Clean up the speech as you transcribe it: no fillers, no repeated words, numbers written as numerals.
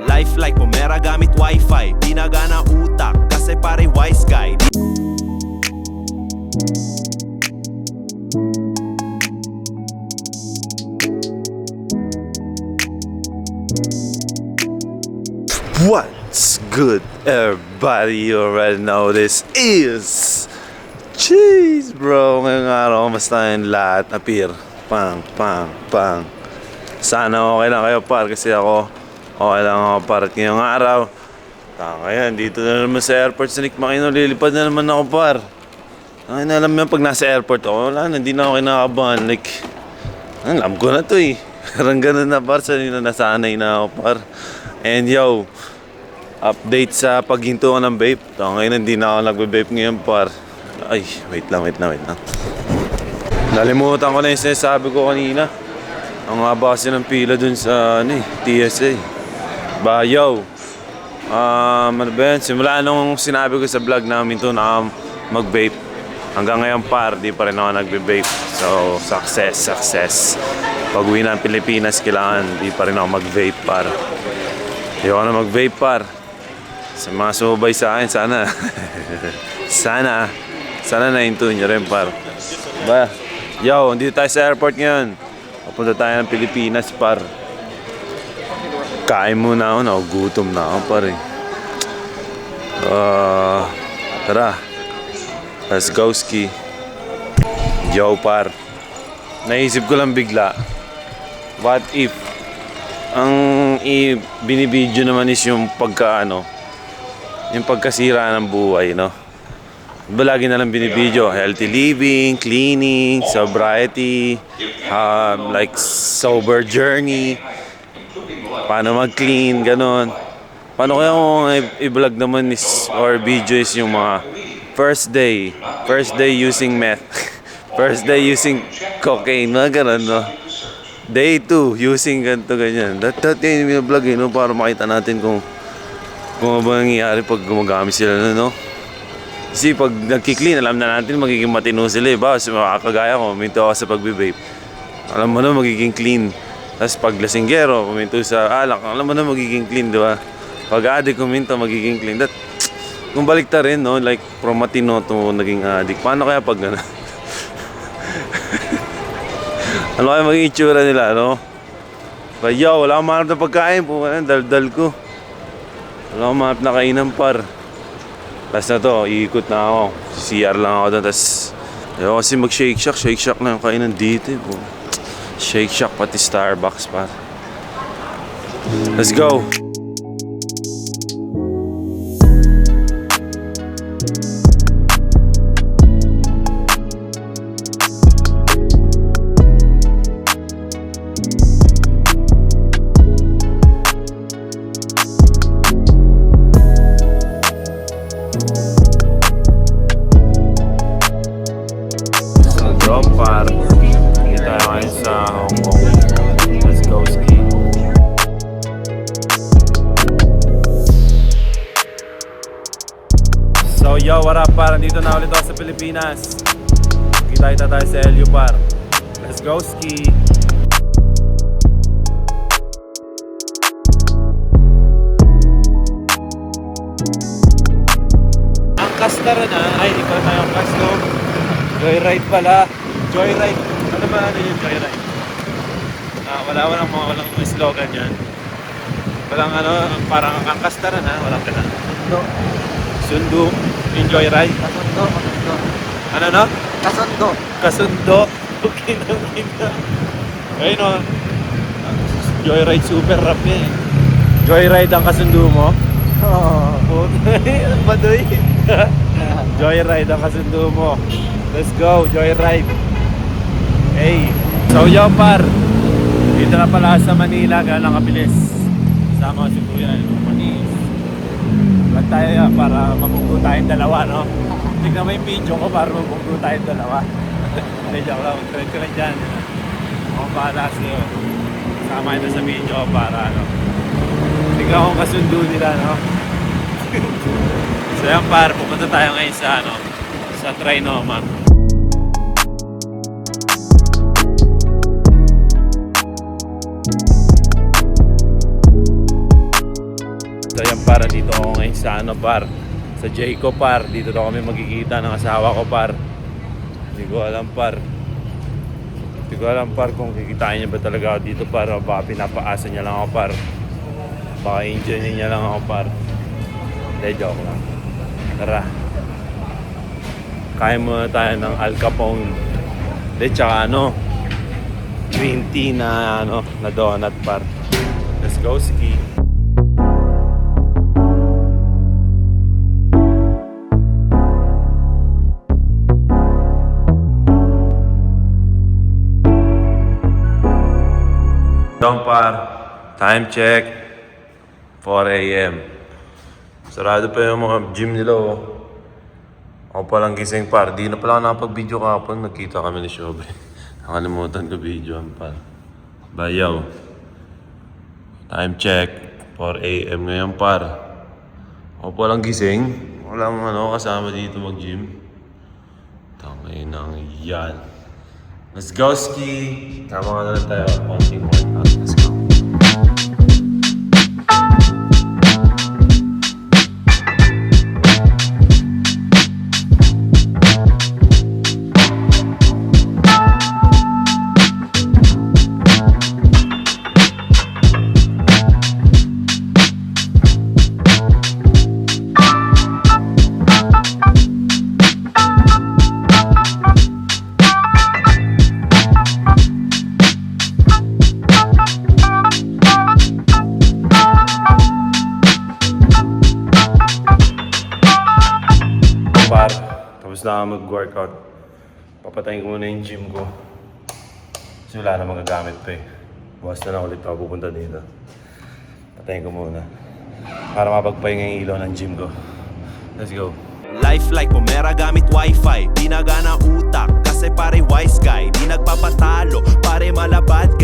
Life like pumera gamit wifi. Pinagana utak kasi pare wise guy. What's good, everybody? You already know this is Cheese, bro. Ngayong araw, basta yung lahat appear. Pang. Sana okay lang kayo, par, kasi ako okay lang ako, par. At ngayong araw, ngayon, dito na naman sa airport sa Nick Makino. Lilipad na naman ako, par. Ay, alam mo, pag nasa airport ako, wala na, hindi na ako kinakabahan. Like, alam ko na to eh. Parang ganun na, par. Sanina nasanay na ako, par. And yo, update sa paghinto ko ng vape. Ngayon, hindi na ako nagbe-vape ngayon, par. Ay, wait lang. Nalimutan ko na yung sinasabi ko kanina. Ang haba kasi ng pila dun sa TSA. Yo, ano ba yan? Simula nung sinabi ko sa vlog namin to na mag-vape, hanggang ngayon, par, di pa rin ako nagbe-vape. So, success. Pag uwi ng Pilipinas, kailangan di pa rin ako mag-vape, par. Di ako na mag-vape, par. Sa mga sumabay sa akin, sana nahinto nyo rin, par. Yo, dito tayo sa airport ngayon. Papunta tayo ng Pilipinas, par. Kain muna ako, nagugutom na ako, par. Tara. Let's go, ski. Yo, par. Naisip ko lang bigla, what if ang binibidyo naman is yung yung pagkasira ng buhay, no? Lagi na lang binibidyo, healthy living, cleaning, sobriety, like sober journey, paano mag-clean, ganon. Paano kaya kung i-vlog naman is, or video is yung mga first day using meth, first day using cocaine, mga ganon, no? Day 2 using ganyan. That yung vlog, no? Para makita natin kung ano ba nangyayari pag gumagamit sila, no? Kasi pag nagki-clean, alam na natin magiging matino sila, eh. Ba? Kasi makakagaya ko, minto ako sa pagbe-vape. Alam mo na magiging clean. Tapos pag lasinggero, puminto sa alak, alam mo na magiging clean, di ba? Pag addict, kuminto, magiging clean. Kung balik ta rin, no? Like, from matino to naging addict. Paano kaya pag gano'n? Ano kaya magiging itsura nila, no? Kaya, wala akong mahanap na pagkain po. Dal-dal ko. Wala akong mahanap na kainan, par. Last na to, iikot na ako. CR lang ako doon. Tapos, ayaw kasi mag-shake shack. Shake shack na yung kainan dito, eh, po. Shake shack, pati Starbucks, par. Let's go! Par, hindi tayo ngayon sa Hong Kong. Let's go ski. So yo, what up, par? Dito na ulit ako sa Pilipinas. Kita tayo sa LU, par. Let's go ski. Ang Kastara na. Ay, di pala tayo ang Kasto. Joyride pala. Joyride. Ano ba yung Joyride? Walang slogan yan. Walang parang angkas na rin, ha? Walang kailan. Sundo. Yung Joyride. Kasundo. Ano, no? Kasundo. Okay na. Ayun, no? Joyride super rap eh. Joyride ang kasundo mo? Oo. Ano ba doy? Joyride ang kasundo mo. Let's go, Joyride. Hey, so yo, par. Dito na pala sa Manila, galang kabilis. Sama ko si Kuya, Manis. Vlog tayo para mabunggo tayong dalawa, no? Tignan mo yung video ko para mabunggo tayong dalawa. Hindi, joke lang. Trend ko lang dyan. Ako para sa'yo. Sama ito sa video para, tignan ko kasundo nila, no? So yan, par. Pupunta tayo ngayon sa Trinoma. par, dito ako ngayon sa ano par, sa Jayco par. Dito daw kami magkikita ng asawa ko par. Hindi ko alam par. Hindi ko alam par kung kikitain niya ba talaga ako dito par, o baka pinapaasa niya lang ako par. Baka enjoy niya lang ako par. Hindi, joke lang. Tara. Kain muna tayo ng Al Capone. Hindi, tsaka ano, green tea na ano, na donut par. Let's go ski. Down par. Time check. 4 a.m. Sarado pa yung mga gym nila oh. Ako palang gising par. Di na pala ako nakapag-video kahapon. Nagkita kami ni Shobe. Nakalimutan ko video par. Bayaw. Time check. 4 a.m. ngayon par. Ako palang gising. Wala mong ano kasama dito mag-gym. Tangay nang yan. Let's go ski! Tama nga na lang tayo. Konting workout. Let's go. Par, tapos na ako mag-workout. Papatayin ko muna yung gym ko. Kasi wala na magagamit pa eh. Bukas na lang ulit ako pupunta dito. Patayin ko muna. Para mapagpahinga yung ilaw ng gym ko. Let's go. Life like pumera gamit wifi. Di nagana utak kasi pare wise guy. Di nagpapatalo pare malabad